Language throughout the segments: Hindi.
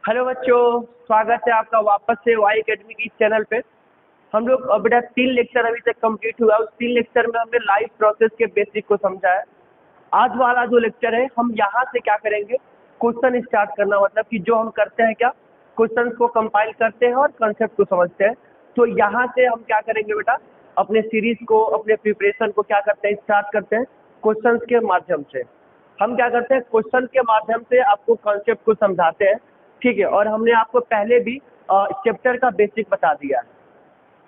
हेलो बच्चों, स्वागत है आपका वापस से वाई एकेडमी की चैनल पे। हम लोग बेटा 3 लेक्चर अभी तक कंप्लीट हुआ। उस 3 लेक्चर में हमने लाइव प्रोसेस के बेसिक को समझा है। आज वाला जो लेक्चर है हम यहाँ से क्या करेंगे, क्वेश्चन स्टार्ट करना, मतलब कि जो हम करते हैं क्या, क्वेश्चन को कंपाइल करते हैं और कंसेप्ट को समझते हैं। तो यहाँ से हम क्या करेंगे बेटा, अपने सीरीज को, अपने प्रिपरेशन को क्या करते हैं, स्टार्ट करते हैं क्वेश्चन के माध्यम से। हम क्या करते हैं, क्वेश्चन के माध्यम से आपको कॉन्सेप्ट को समझाते हैं, ठीक है। और हमने आपको पहले भी चैप्टर का बेसिक बता दिया है,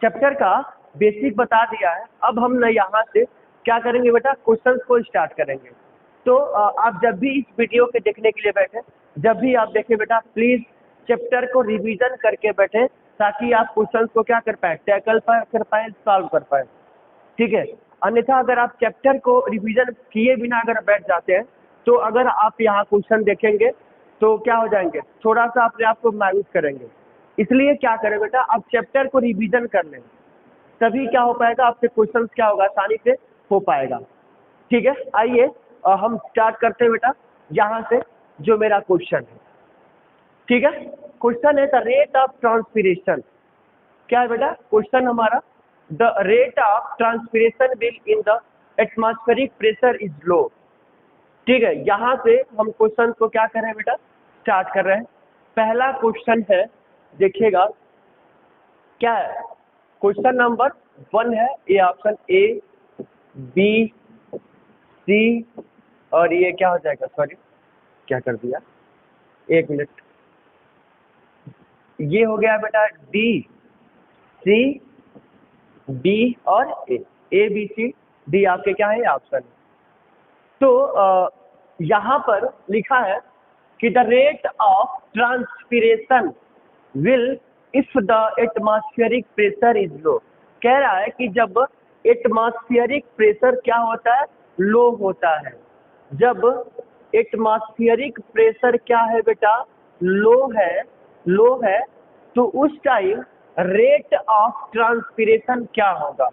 चैप्टर का बेसिक बता दिया है। अब हम न यहाँ से क्या करेंगे बेटा, क्वेश्चंस को स्टार्ट करेंगे। तो आप जब भी इस वीडियो के देखने के लिए बैठे, जब भी आप देखें बेटा, प्लीज़ चैप्टर को रिवीजन करके बैठे, ताकि आप क्वेश्चंस को क्या कर पाए, टैकल कर पाए, सॉल्व कर पाए, ठीक है। अन्यथा अगर आप चैप्टर को रिवीजन किए बिना अगर बैठ जाते हैं, तो अगर आप यहाँ क्वेश्चन देखेंगे तो क्या हो जाएंगे, थोड़ा सा अपने आप को मायूस करेंगे। इसलिए क्या करें बेटा, आप चैप्टर को रिवीजन कर लें, तभी क्या हो पाएगा, आपसे क्वेश्चन क्या होगा, आसानी से हो पाएगा, ठीक है। आइए हम स्टार्ट करते हैं बेटा यहाँ से। जो मेरा क्वेश्चन है, ठीक है, क्वेश्चन है द रेट ऑफ ट्रांसपिरेशन। क्या है बेटा क्वेश्चन हमारा, the rate of transpiration will in the atmospheric pressure is low, ठीक है। यहाँ से हम क्वेश्चन को क्या कर रहे हैं बेटा, स्टार्ट कर रहे हैं। पहला क्वेश्चन है, देखिएगा क्या है, क्वेश्चन नंबर 1 है, ये ऑप्शन ए, बी, सी और ये क्या हो जाएगा, सॉरी क्या कर दिया, 1 मिनट, ये हो गया बेटा डी, सी, डी और ए बी सी डी आपके क्या है ऑप्शन। तो यहाँ पर लिखा है कि the rate of transpiration will if the atmospheric pressure is low. कह रहा है कि जब एटमॉस्फेरिक प्रेशर क्या होता है, लो होता है। जब एटमॉस्फेरिक प्रेशर क्या है बेटा, लो है, तो उस टाइम रेट ऑफ ट्रांसपिरेशन क्या होगा,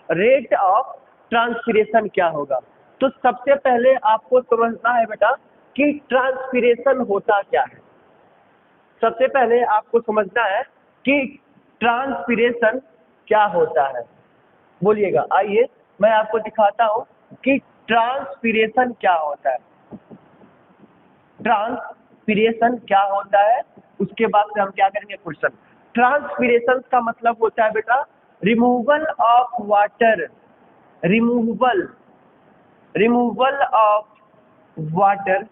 रेट ऑफ ट्रांसपिरेशन क्या होगा। तो सबसे पहले आपको समझना है बेटा कि ट्रांसपिरेशन होता क्या है। सबसे पहले आपको समझना है कि ट्रांसपिरेशन क्या होता है। बोलिएगा, आइए मैं आपको दिखाता हूँ कि ट्रांसपिरेशन क्या होता है। ट्रांसपिरेशन क्या होता है, उसके बाद से हम क्या करेंगे क्वेश्चन। ट्रांसपिरेशन का मतलब होता है बेटा removal of water, removal of water,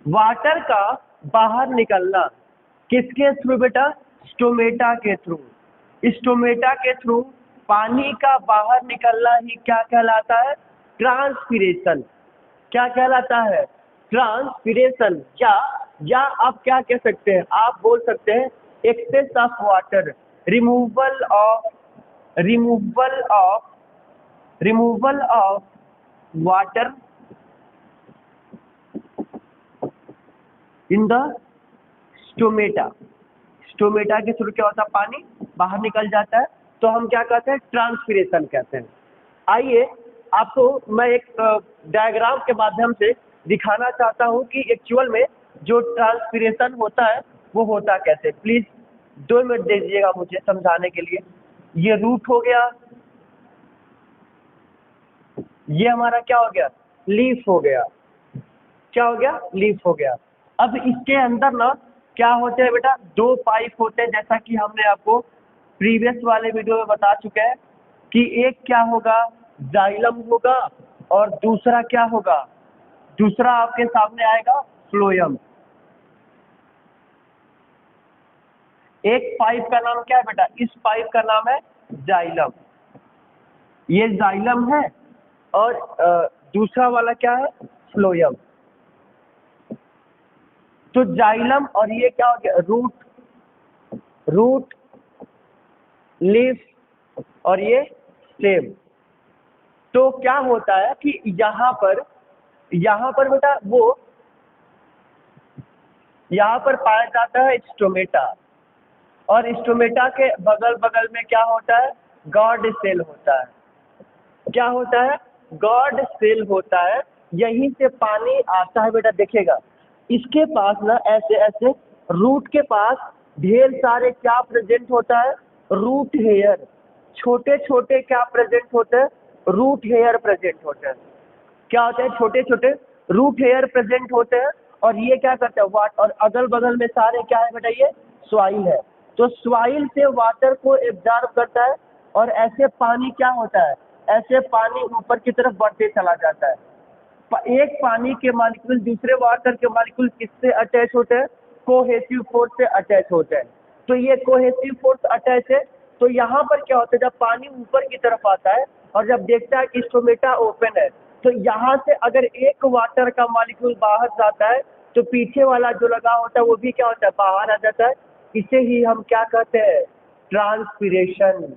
water का बाहर निकलना। किसके थ्रू बेटा, स्टोमेटा के थ्रू। स्टोमेटा के थ्रू पानी का बाहर निकलना ही क्या कहलाता है, ट्रांसपिरेशन। क्या कहलाता है, ट्रांसपिरेशन। या आप क्या कह सकते हैं, आप बोल सकते हैं excess of water, removal of water in the stomata. Stomata के थ्रू क्या होता है, पानी बाहर निकल जाता है, तो हम क्या कहते हैं, ट्रांसपिरेशन कहते हैं। आइए आपको मैं एक डायग्राम के माध्यम से दिखाना चाहता हूं कि एक्चुअल में जो ट्रांसपिरेशन होता है वो होता कैसे। प्लीज 2 मिनट दे दीजिएगा मुझे समझाने के लिए। ये रूट हो गया, ये हमारा क्या हो गया, लीफ हो गया। क्या हो गया, लीफ हो गया। अब इसके अंदर ना क्या होते हैं बेटा, 2 पाइप होते हैं, जैसा कि हमने आपको प्रीवियस वाले वीडियो में बता चुके हैं कि एक क्या होगा, जाइलम होगा, और दूसरा क्या होगा, दूसरा आपके सामने आएगा फ्लोएम। एक पाइप का नाम क्या है बेटा, इस पाइप का नाम है जाइलम, ये जाइलम है, और दूसरा वाला क्या है, फ्लोएम। तो जाइलम और ये क्या हो गया, रूट, लीफ और ये स्टेम। तो क्या होता है कि यहाँ पर बेटा वो यहाँ पर पाया जाता है स्टोमेटा, और स्टोमेटा के बगल बगल में क्या होता है, गॉड सेल होता है। क्या होता है, गॉड सेल होता है। यहीं से पानी आता है बेटा, देखिएगा इसके पास ना ऐसे ऐसे रूट के पास ढेर सारे क्या प्रेजेंट होता है, रूट हेयर। छोटे छोटे क्या प्रेजेंट होते हैं, रूट हेयर प्रेजेंट होते हैं। क्या होते हैं, छोटे छोटे रूट हेयर प्रेजेंट होते हैं। और ये क्या करते हैं, वाट और अगल बगल में सारे क्या है बेटा, ये सॉइल है। तो सॉइल से वाटर को एब्जॉर्ब करता है और ऐसे पानी क्या होता है, ऐसे पानी ऊपर की तरफ बढ़ते चला जाता है। एक पानी के मॉलिक्यूल दूसरे वाटर के मॉलिक्यूल किससे अटैच होते हैं, कोहेसिव फोर्स से अटैच होते हैं। तो ये कोहेसिव फोर्स अटैच है। तो यहाँ पर क्या होता है, जब पानी ऊपर की तरफ आता है और जब देखता है कि स्टोमेटा ओपन है, तो यहाँ से अगर एक वाटर का मॉलिक्यूल बाहर जाता है तो पीछे वाला जो लगा होता है वो भी क्या होता है, बाहर आ जाता है। इसे ही हम क्या कहते हैं, ट्रांसपीरेशन।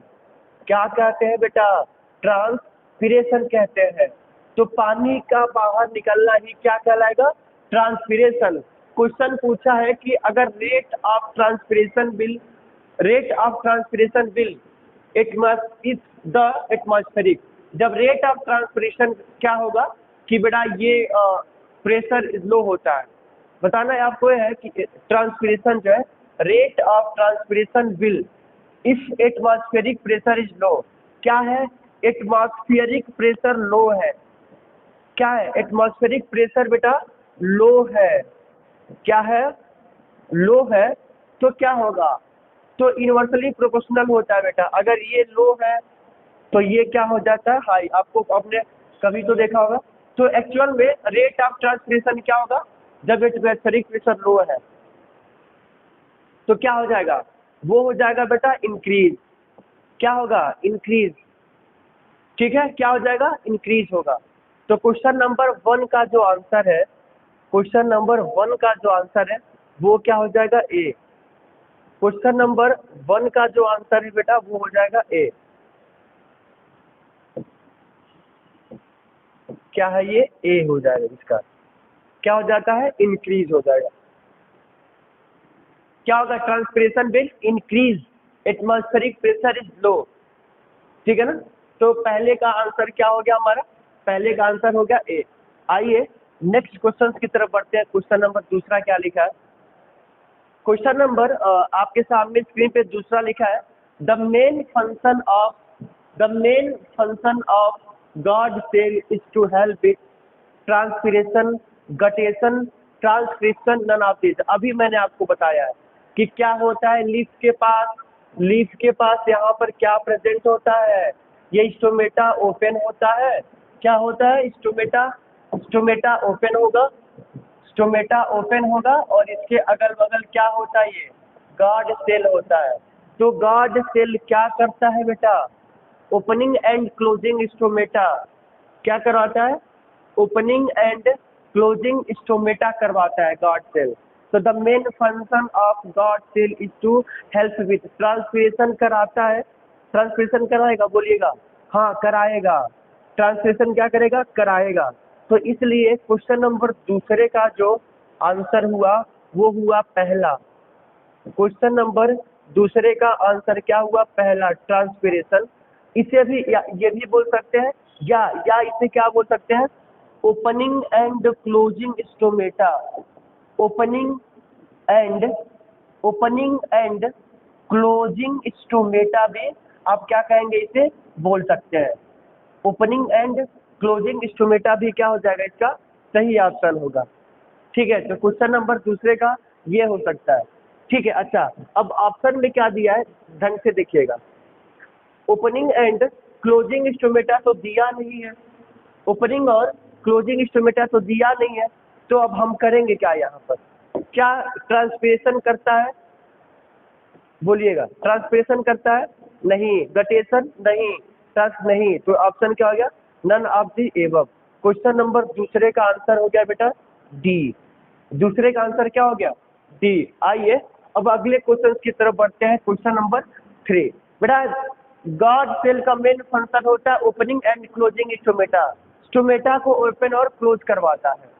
क्या कहते हैं बेटा, ट्रांसपीरेशन कहते हैं। तो पानी का बाहर निकलना ही क्या कहलाएगा, ट्रांसपीरेशन। क्वेश्चन पूछा है कि अगर rate of transpiration will is the atmospheric. जब रेट ऑफ ट्रांसपीरेशन क्या होगा कि बेटा ये प्रेशर लो होता है। बताना है आपको है कि ट्रांसपीरेशन जो है, rate of transpiration will if atmospheric pressure is low. क्या है, एटमॉस्फेरिक प्रेशर लो है। क्या है, एटमॉस्फेरिक प्रेशर बेटा लो है। क्या है, लो है। तो क्या होगा, तो इनवर्सली प्रोपोर्शनल होता है बेटा। अगर ये लो है तो ये क्या हो जाता है, हाई। आपको आपने कभी तो देखा होगा। तो एक्चुअल में रेट ऑफ ट्रांसपीरेशन क्या होगा, जब एटमॉस्फेरिक प्रेशर लो है तो क्या हो जाएगा, वो हो जाएगा बेटा इंक्रीज। क्या होगा, इंक्रीज। ठीक है, क्या हो जाएगा, इंक्रीज होगा। तो क्वेश्चन नंबर 1 का जो आंसर है, क्वेश्चन नंबर 1 का जो आंसर है वो क्या हो जाएगा, ए। क्वेश्चन नंबर 1 का जो आंसर है बेटा वो हो जाएगा ए। क्या है ये, ए हो जाएगा। इसका क्या हो जाता है, इंक्रीज हो जाएगा। क्या होगा, transpiration will increase, atmospheric pressure is low. ठीक है ना। तो पहले का आंसर क्या हो गया हमारा, पहले का आंसर हो गया ए। आइए नेक्स्ट क्वेश्चन की तरफ बढ़ते हैं। क्वेश्चन नंबर दूसरा क्या लिखा है, क्वेश्चन नंबर आपके सामने स्क्रीन पे दूसरा लिखा है, the main function of guard cell is to help it transpiration, guttation, transcription, none of this. अभी मैंने आपको बताया है कि क्या होता है, लीफ के पास यहाँ पर क्या प्रेजेंट होता है, ये स्टोमेटा ओपन होता है। क्या होता है, स्टोमेटा ओपन होगा, स्टोमेटा ओपन होगा और इसके अगल बगल क्या होता है, ये गार्ड सेल होता है। तो गार्ड सेल क्या करता है बेटा, ओपनिंग एंड क्लोजिंग स्टोमेटा क्या करवाता है, ओपनिंग एंड क्लोजिंग स्टोमेटा करवाता है गार्ड सेल। तो the main function of guard cell is to help with transpiration कराता है। ट्रांसपीरेशन कराएगा, बोलिएगा हाँ कराएगा। ट्रांसपीरेशन क्या करेगा, कराएगा। तो इसलिए क्वेश्चन नंबर दूसरे का जो आंसर हुआ वो हुआ पहला। क्वेश्चन नंबर दूसरे का आंसर क्या हुआ, पहला, ट्रांसपीरेशन। इसे भी ये भी बोल सकते हैं या इसे क्या बोल सकते हैं, opening and closing stomata. Opening and opening and closing stomata भी आप क्या कहेंगे, इसे बोल सकते हैं। ओपनिंग एंड क्लोजिंग स्टोमेटा भी क्या हो जाएगा, इसका सही ऑप्शन होगा। ठीक है, तो क्वेश्चन नंबर दूसरे का ये हो सकता है। ठीक है, अच्छा अब ऑप्शन में क्या दिया है ढंग से देखिएगा। ओपनिंग एंड क्लोजिंग स्टोमेटा तो दिया नहीं है, ओपनिंग और क्लोजिंग स्टोमेटा तो दिया नहीं है। तो अब हम करेंगे क्या, यहाँ पर क्या ट्रांसपीरेशन करता है, बोलिएगा ट्रांसपीरेशन करता है, नहीं। गटेशन नहीं, ट्रांस नहीं। तो ऑप्शन क्या हो गया, none of the above. Question number दूसरे का आंसर हो गया बेटा डी। दूसरे का आंसर क्या हो गया, डी। आइए अब अगले क्वेश्चन की तरफ बढ़ते हैं। क्वेश्चन नंबर 3 बेटा, गार्ड सेल का मेन फंक्शन होता है opening and closing stomata. Stomata को ओपन और क्लोज करवाता है।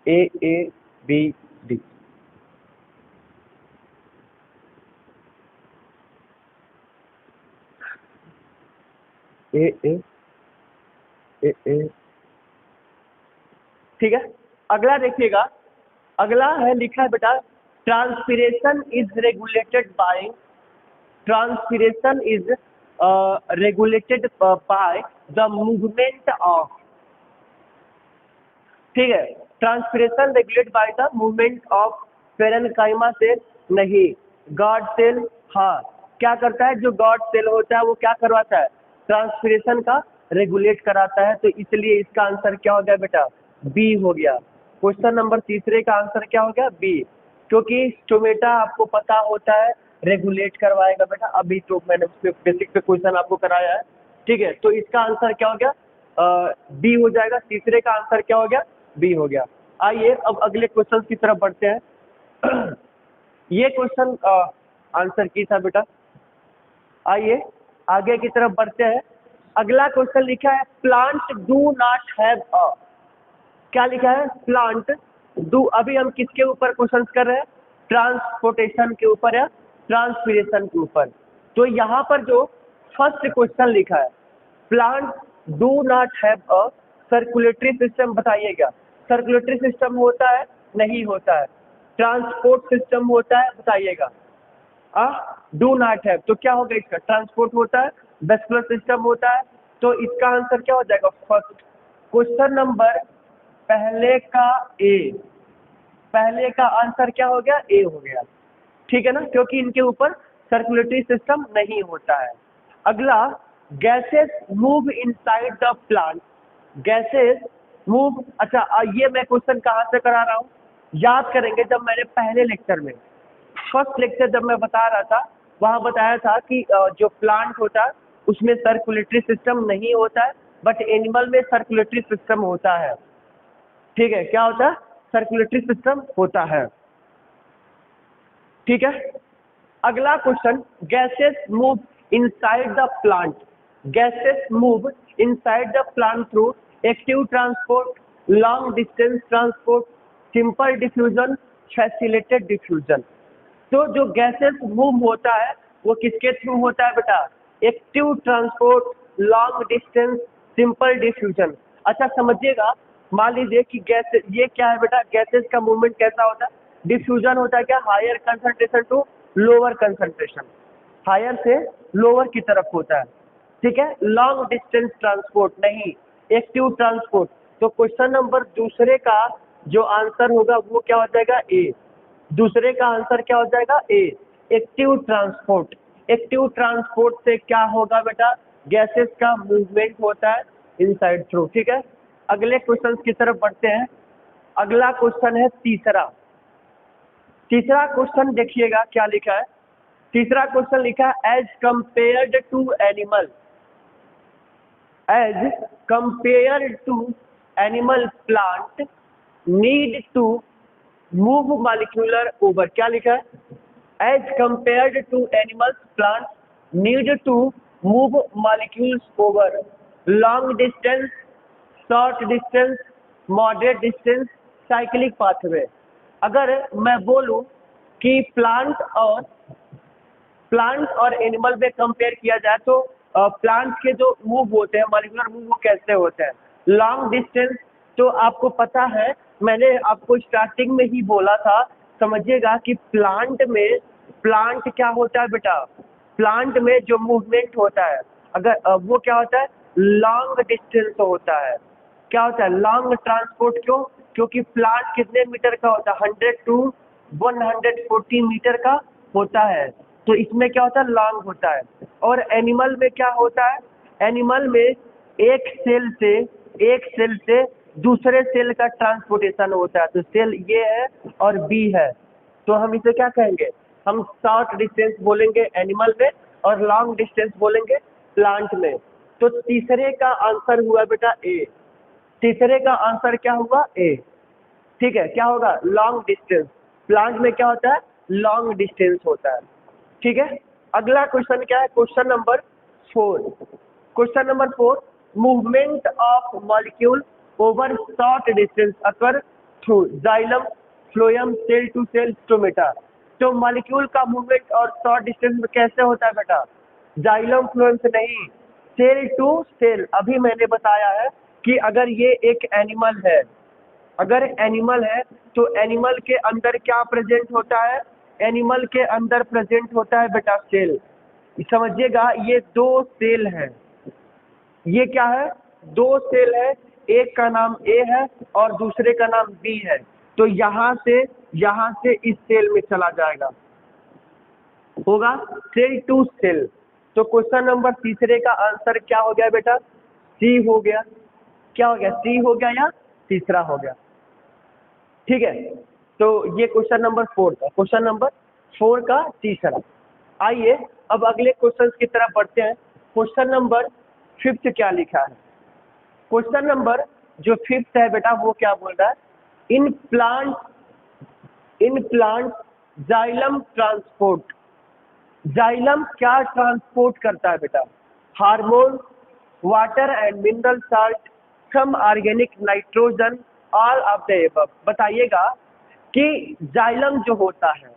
A B D. ए ए ए ए ठीक है। अगला देखिएगा, अगला है लिखा है बेटा transpiration is regulated by, transpiration is regulated by the movement of, ठीक है, transpiration regulate by the movement of parenchyma cell, नहीं गॉड सेल, हाँ क्या करता है, जो गॉड सेल होता है वो क्या करवाता है, ट्रांसपीरेशन का रेगुलेट कराता है, तो इसलिए इसका आंसर क्या हो गया बेटा, बी हो गया। क्वेश्चन नंबर तीसरे का आंसर क्या हो गया, बी, क्योंकि स्टोमेटा आपको पता होता है रेगुलेट करवाएगा बेटा, अभी तो मैंने उसके बेसिक पे क्वेश्चन आपको कराया है, ठीक है, तो इसका आंसर क्या हो गया, बी हो जाएगा, तीसरे का आंसर क्या हो गया, बी हो गया। आइए अब अगले क्वेश्चन की तरफ बढ़ते हैं। ये क्वेश्चन आंसर की था बेटा। आइए आगे की तरफ बढ़ते हैं। अगला क्वेश्चन लिखा है plant do not have a, क्या लिखा है, प्लांट डू, अभी हम किसके ऊपर क्वेश्चन कर रहे हैं, ट्रांसपोर्टेशन के ऊपर या ट्रांसपीरेशन के ऊपर। तो यहाँ पर जो फर्स्ट क्वेश्चन लिखा है plant do not have a circulatory system, बताइएगा सर्कुलेटरी सिस्टम होता है, नहीं होता है, ट्रांसपोर्ट सिस्टम होता है, बताइएगा, डू नॉट हैव, तो क्या होगा इसका, ट्रांसपोर्ट होता है, वेस्कुलर सिस्टम होता है, तो इसका आंसर क्या हो जाएगा, फर्स्ट। क्वेश्चन नंबर पहले का ए, पहले का आंसर क्या हो गया, ए हो गया, ठीक है ना, क्योंकि इनके ऊपर सर्कुलेटरी सिस्टम नहीं होता है। अगला gases move inside the plant, gases move, अच्छा ये मैं क्वेश्चन कहाँ से करा रहा हूँ, याद करेंगे जब मैंने पहले लेक्चर में, फर्स्ट लेक्चर जब मैं बता रहा था वहाँ बताया था कि जो प्लांट होता है उसमें सर्कुलेटरी सिस्टम नहीं होता है, बट एनिमल में सर्कुलेटरी सिस्टम होता है, ठीक है, क्या होता है, सर्कुलेटरी सिस्टम होता है, ठीक है। अगला question gases move inside the plant, gases move inside the plant through active transport, long distance transport, simple diffusion, facilitated diffusion. तो जो गैसेस मूव होता है वो किसके थ्रू होता है बेटा, active transport, long distance, simple diffusion. अच्छा समझिएगा, मान लीजिए कि गैस, ये क्या है बेटा, गैसेस का मूवमेंट कैसा होता है, डिफ्यूजन होता है क्या, higher concentration to lower concentration, higher से लोअर की तरफ होता है, ठीक है। लॉन्ग डिस्टेंस ट्रांसपोर्ट नहीं, एक्टिव ट्रांसपोर्ट, तो क्वेश्चन नंबर दूसरे का जो आंसर होगा वो क्या हो जाएगा, ए, दूसरे का आंसर क्या हो जाएगा, ए, एक्टिव ट्रांसपोर्ट। एक्टिव ट्रांसपोर्ट से क्या होगा बेटा, गैसेस का मूवमेंट होता है इनसाइड थ्रू, ठीक है। अगले क्वेश्चन की तरफ बढ़ते हैं। अगला क्वेश्चन है तीसरा, तीसरा क्वेश्चन देखिएगा क्या लिखा है, तीसरा क्वेश्चन लिखा है as compared to animal, as compared to animal plant need to move molecular over, क्या लिखा है, as compared to animals plant need to move molecules over long distance, short distance, moderate distance, cyclic pathway. अगर मैं बोलूं कि प्लांट और एनिमल में कंपेयर किया जाए तो प्लांट के जो मूव होते हैं मॉलिक्यूलर मूव वो कैसे होते हैं, लॉन्ग डिस्टेंस, तो आपको पता है मैंने आपको स्टार्टिंग में ही बोला था, समझिएगा कि प्लांट क्या होता है बेटा, प्लांट में जो मूवमेंट होता है अगर वो क्या होता है, लॉन्ग डिस्टेंस होता है, क्या होता है, लॉन्ग ट्रांसपोर्ट, क्यों, क्योंकि प्लांट कितने मीटर का होता है, 100 टू 140 मीटर का होता है, तो इसमें क्या होता है, लॉन्ग होता है। और एनिमल में क्या होता है, एनिमल में एक सेल से दूसरे सेल का ट्रांसपोर्टेशन होता है, तो सेल ये है और बी है, तो हम इसे क्या कहेंगे, हम शॉर्ट डिस्टेंस बोलेंगे एनिमल में और लॉन्ग डिस्टेंस बोलेंगे प्लांट में। तो तीसरे का आंसर हुआ बेटा ए, तीसरे का आंसर क्या हुआ, ए, ठीक है, क्या होगा, लॉन्ग डिस्टेंस, प्लांट में क्या होता है, लॉन्ग डिस्टेंस होता है, ठीक है। अगला क्वेश्चन क्या है, question number 4, question number 4 movement of molecule over short distance occur through xylem, phloem, cell to cell, stomata. तो मॉलिक्यूल का मूवमेंट और शॉर्ट डिस्टेंस में कैसे होता है बेटा, जाइलम फ्लोएम से नहीं, सेल टू सेल। अभी मैंने बताया है कि अगर ये एक एनिमल है, अगर एनिमल है तो एनिमल के अंदर क्या प्रेजेंट होता है? एनिमल के अंदर प्रेजेंट होता है बेटा सेल। समझिएगा, ये दो सेल है। ये क्या है? दो सेल है, एक का नाम ए है और दूसरे का नाम बी है। तो यहाँ से इस सेल में चला जाएगा, होगा सेल टू सेल। तो क्वेश्चन नंबर तीसरे का आंसर क्या हो गया बेटा? सी हो गया। क्या हो गया? सी हो गया या तीसरा हो गया? ठीक है, तो ये क्वेश्चन नंबर 4 का, क्वेश्चन नंबर 4 का तीसरा। आइए अब अगले क्वेश्चन की तरफ बढ़ते हैं। क्वेश्चन नंबर 5 क्या लिखा है? क्वेश्चन नंबर जो 5 है बेटा वो क्या बोल रहा है? In plant xylem transport. Xylem क्या ट्रांसपोर्ट करता है बेटा? Hormone, water and mineral salt, some organic nitrogen, all of the above. बताइएगा कि जाइलम जो होता है,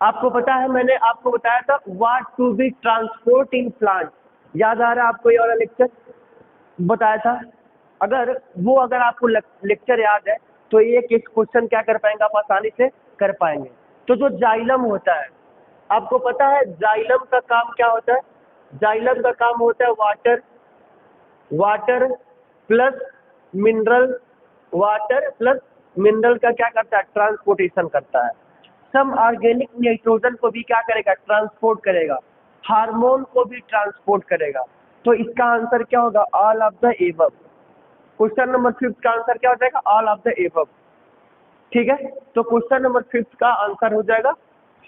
आपको पता है मैंने आपको बताया था what to be transport in plant. याद आ रहा है आपको ये वाला लेक्चर बताया था? अगर आपको लेक्चर याद है तो ये क्वेश्चन क्या कर पाएंगे आप? आसानी से कर पाएंगे। तो जो जाइलम होता है, आपको पता है जाइलम का काम क्या होता है? जाइलम का काम होता है water plus mineral, water plus mineral का क्या करता है? ट्रांसपोर्टेशन करता है। सम ऑर्गेनिक नाइट्रोजन को भी क्या करेगा? ट्रांसपोर्ट करेगा। हार्मोन को भी ट्रांसपोर्ट करेगा। तो इसका आंसर क्या होगा? All of the above. Question number 5 का आंसर क्या हो जाएगा? All of the above. ठीक है, तो क्वेश्चन नंबर 5 का आंसर हो जाएगा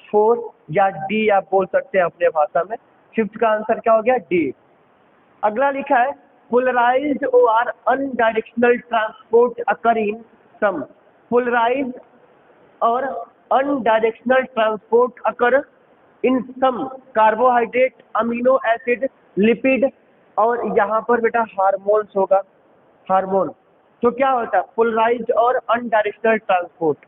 4 या डी, आप बोल सकते हैं अपने भाषा में। 5 का आंसर क्या हो गया? डी। अगला लिखा है पोलराइज्ड और अनडायरेक्शनल ट्रांसपोर्ट अकर इन सम। पोलराइज्ड और अनडायरेक्शनल ट्रांसपोर्ट अकर इन सम कार्बोहाइड्रेट, अमीनो एसिड, लिपिड और यहाँ पर बेटा हार्मोन्स होगा। हार्मोन तो क्या होता है? पोलराइज्ड और अनडायरेक्शनल ट्रांसपोर्ट।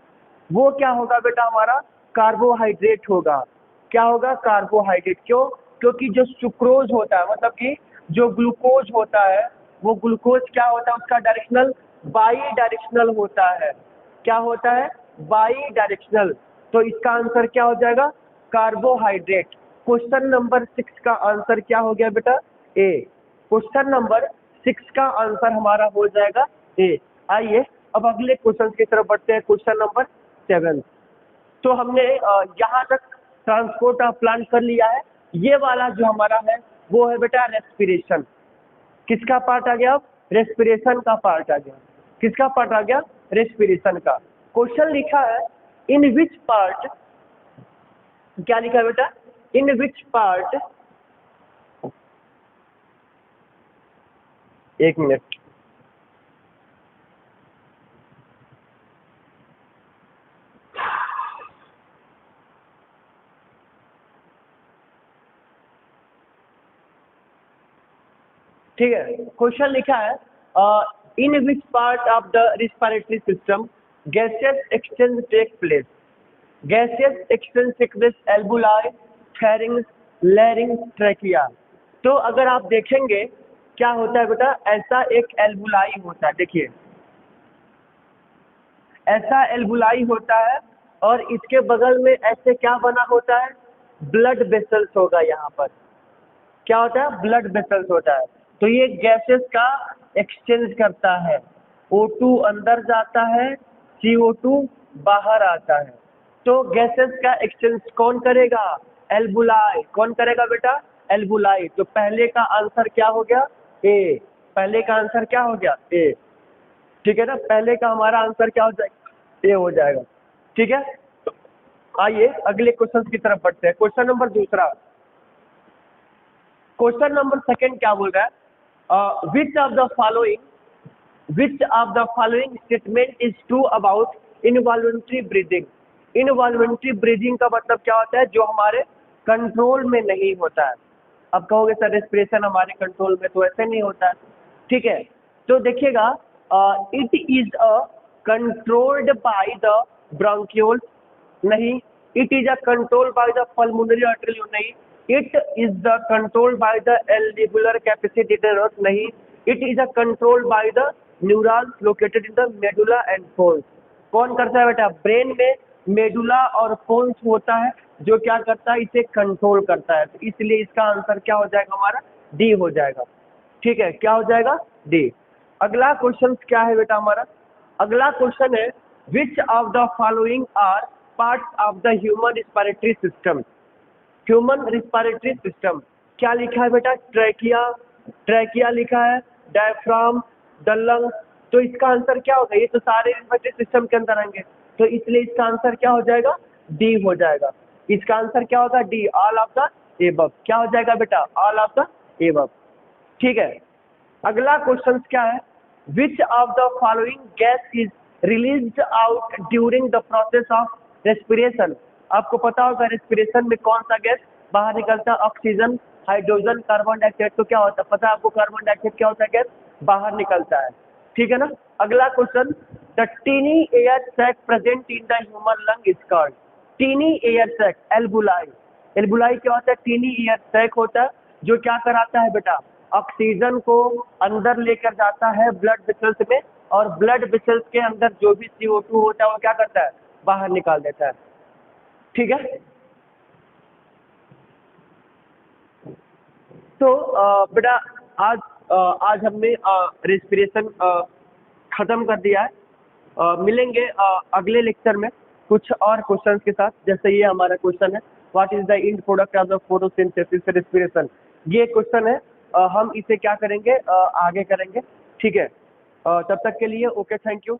वो क्या होगा बेटा? हमारा कार्बोहाइड्रेट होगा। क्या होगा? कार्बोहाइड्रेट। क्यों? क्योंकि जो सुक्रोज होता है, मतलब कि जो ग्लूकोज होता है, वो ग्लूकोज क्या होता है? उसका डायरेक्शनल बाई डायरेक्शनल होता है। क्या होता है? By directional. तो इसका आंसर क्या हो जाएगा? कार्बोहाइड्रेट। क्वेश्चन नंबर 6 का आंसर क्या हो गया बेटा? ए। क्वेश्चन नंबर 6 का आंसर हमारा हो जाएगा ए। आइए अब अगले क्वेश्चन की तरफ बढ़ते हैं। Question number 7। तो हमने यहाँ तक ट्रांसपोर्ट ऑफ प्लांट कर लिया है। ये वाला जो हमारा है वो है बेटा रेस्पिरेशन। किसका पार्ट आ गया? रेस्पिरेशन का पार्ट आ गया। किसका पार्ट आ गया? रेस्पिरेशन का। क्वेश्चन लिखा है इन विच पार्ट, क्या लिखा है बेटा? इन विच पार्ट, एक मिनट, ठीक है। क्वेश्चन लिखा है in which part of the respiratory system gases exchange take place. Gases exchange take place एल्बुलाई, फेरिंग्स, लैरिंग्स, ट्रैकिया। तो अगर आप देखेंगे क्या होता है बेटा? ऐसा एक एल्बुलाई होता है, देखिए ऐसा एल्बुलाई होता है और इसके बगल में ऐसे क्या बना होता है? ब्लड वेसल्स होगा। यहाँ पर क्या होता है? ब्लड वेसल्स होता है। तो ये गैसेस का एक्सचेंज करता है। O2 अंदर जाता है, CO2 बाहर आता है। तो गैसेस का एक्सचेंज कौन करेगा? एल्बुलाई। कौन करेगा बेटा? एल्बुलाई। तो पहले का आंसर क्या हो गया? ए। पहले का आंसर क्या हो गया? ए। ठीक है ना, पहले का हमारा आंसर क्या हो जाएगा? ए हो जाएगा। ठीक है, तो आइए अगले क्वेश्चन की तरफ बढ़ते हैं। क्वेश्चन नंबर दूसरा। क्वेश्चन नंबर 2 क्या बोल रहा है? Which of the following statement is true about involuntary breathing. Involuntary breathing का मतलब क्या होता है? जो हमारे कंट्रोल में नहीं होता है। अब कहोगे सर रेस्पिरेशन हमारे कंट्रोल में, तो ऐसे नहीं होता है। ठीक है, तो देखिएगा it is a controlled by the bronchioles, नहीं। It is a control by the pulmonary artery, नहीं। It is the control by the alveolar capacity, नहीं। It is a control by the neurons located in the medulla and pons. कौन करता है बेटा? ब्रेन में मेडुला और पोन्स होता है जो क्या करता है, इसे कंट्रोल करता है। तो इसलिए इसका आंसर क्या हो जाएगा हमारा? डी हो जाएगा। ठीक है, क्या हो जाएगा? डी। अगला क्वेश्चन क्या है बेटा हमारा? अगला क्वेश्चन है which of the following are parts of the human respiratory system. Human respiratory system क्या लिखा है बेटा? ट्रैकिया, ट्रैकिया लिखा है, डायफ्राम, द लंग्स। तो इसका आंसर क्या होगा? ये तो सारे रिस्पिरेटरी सिस्टम के अंदर आएंगे, तो इसलिए इसका आंसर क्या हो जाएगा? डी हो जाएगा। इसका आंसर क्या होगा? D, all of the above. क्या हो जाएगा बेटा? All of the above. ठीक है, अगला क्वेश्चन क्या है? Which of the following gas is released out during the process of respiration. आपको पता होगा रेस्पिरेशन में कौन सा गैस बाहर निकलता है? Oxygen, hydrogen, carbon dioxide. तो क्या होता है पता है आपको? कार्बन डाइऑक्साइड क्या होता है? गैस बाहर निकलता है। ठीक है ना। अगला question, the tiny air sac present in the human lung is called. Tiny air sac, एल्बुलाई। एल्बुलाई क्या होता है? टीनी एयर सैक होता है जो क्या कराता है बेटा? ऑक्सीजन को अंदर लेकर जाता है ब्लड वेसल्स में, और ब्लड वेसल्स के अंदर जो भी CO2 होता है वो क्या करता है? बाहर निकाल देता है। ठीक है, तो बेटा आज हमने रेस्पिरेशन खत्म कर दिया है। मिलेंगे अगले लेक्चर में कुछ और क्वेश्चंस के साथ। जैसे ये हमारा क्वेश्चन है, what is the end product of the photosynthesis respiration. ये क्वेश्चन है, हम इसे क्या करेंगे? आगे करेंगे। ठीक है, तब तक के लिए ओके, थैंक यू।